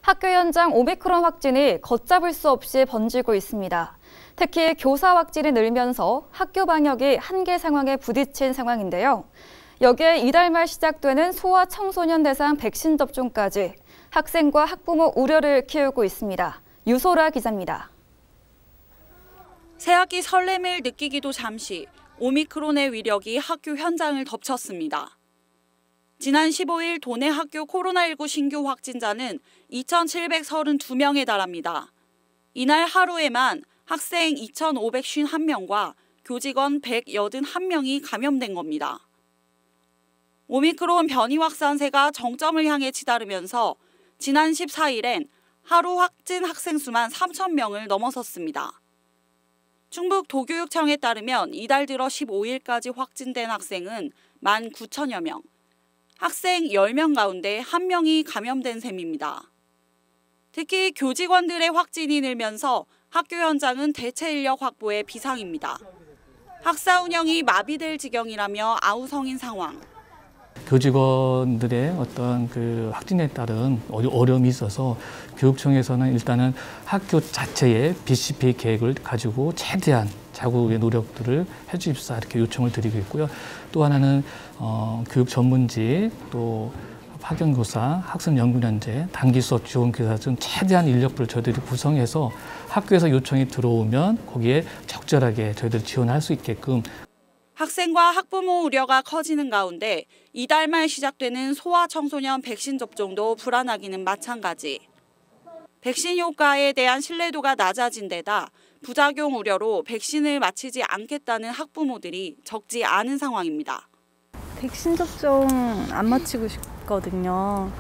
학교 현장 오미크론 확진이 걷잡을 수 없이 번지고 있습니다. 특히 교사 확진이 늘면서 학교 방역이 한계 상황에 부딪힌 상황인데요. 여기에 이달 말 시작되는 소아 청소년 대상 백신 접종까지 학생과 학부모 우려를 키우고 있습니다. 유소라 기자입니다. 새학기 설렘을 느끼기도 잠시 오미크론의 위력이 학교 현장을 덮쳤습니다. 지난 15일 도내 학교 코로나19 신규 확진자는 2,732명에 달합니다. 이날 하루에만 학생 2,551명과 교직원 181명이 감염된 겁니다. 오미크론 변이 확산세가 정점을 향해 치달으면서 지난 14일엔 하루 확진 학생 수만 3,000명을 넘어섰습니다. 충북 도교육청에 따르면 이달 들어 15일까지 확진된 학생은 19,000여 명, 학생 10명 가운데 1명이 감염된 셈입니다. 특히 교직원들의 확진이 늘면서 학교 현장은 대체 인력 확보에 비상입니다. 학사 운영이 마비될 지경이라며 아우성인 상황. 교직원들의 어떤 확진에 따른 어려움이 있어서 교육청에서는 일단은 학교 자체의 BCP 계획을 가지고 최대한 자구의 노력들을 해주십사 이렇게 요청을 드리고 있고요. 또 하나는 교육 전문직, 또 학연교사, 학습연구연재, 단기 수업 지원 교사 등 최대한 인력들을 저희들이 구성해서 학교에서 요청이 들어오면 거기에 적절하게 저희들이 지원할 수 있게끔. 학생과 학부모 우려가 커지는 가운데 이달 말 시작되는 소아 청소년 백신 접종도 불안하기는 마찬가지. 백신 효과에 대한 신뢰도가 낮아진 데다 부작용 우려로 백신을 맞히지 않겠다는 학부모들이 적지 않은 상황입니다. 백신 접종 안 맞히고 싶거든요.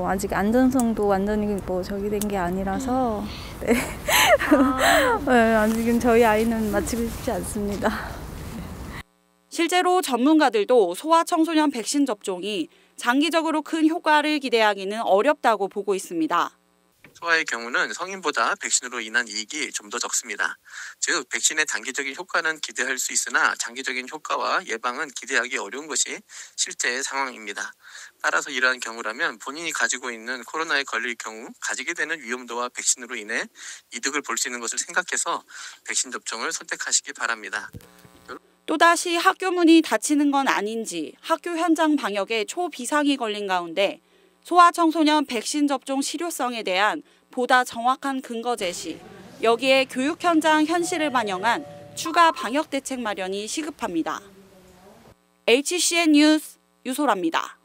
아직 안전성도 완전히 저기된 게 아니라서 네. 네, 아직은 저희 아이는 맞히고 싶지 않습니다. 실제로 전문가들도 소아 청소년 백신 접종이 장기적으로 큰 효과를 기대하기는 어렵다고 보고 있습니다. 소아의 경우는 성인보다 백신으로 인한 이익이 좀 더 적습니다. 즉, 백신의 단기적인 효과는 기대할 수 있으나 장기적인 효과와 예방은 기대하기 어려운 것이 실제의 상황입니다. 따라서 이러한 경우라면 본인이 가지고 있는 코로나에 걸릴 경우 가지게 되는 위험도와 백신으로 인해 이득을 볼 수 있는 것을 생각해서 백신 접종을 선택하시기 바랍니다. 또다시 학교 문이 닫히는 건 아닌지 학교 현장 방역에 초비상이 걸린 가운데 소아 청소년 백신 접종 실효성에 대한 보다 정확한 근거 제시, 여기에 교육 현장 현실을 반영한 추가 방역 대책 마련이 시급합니다. HCN 뉴스 유소라입니다.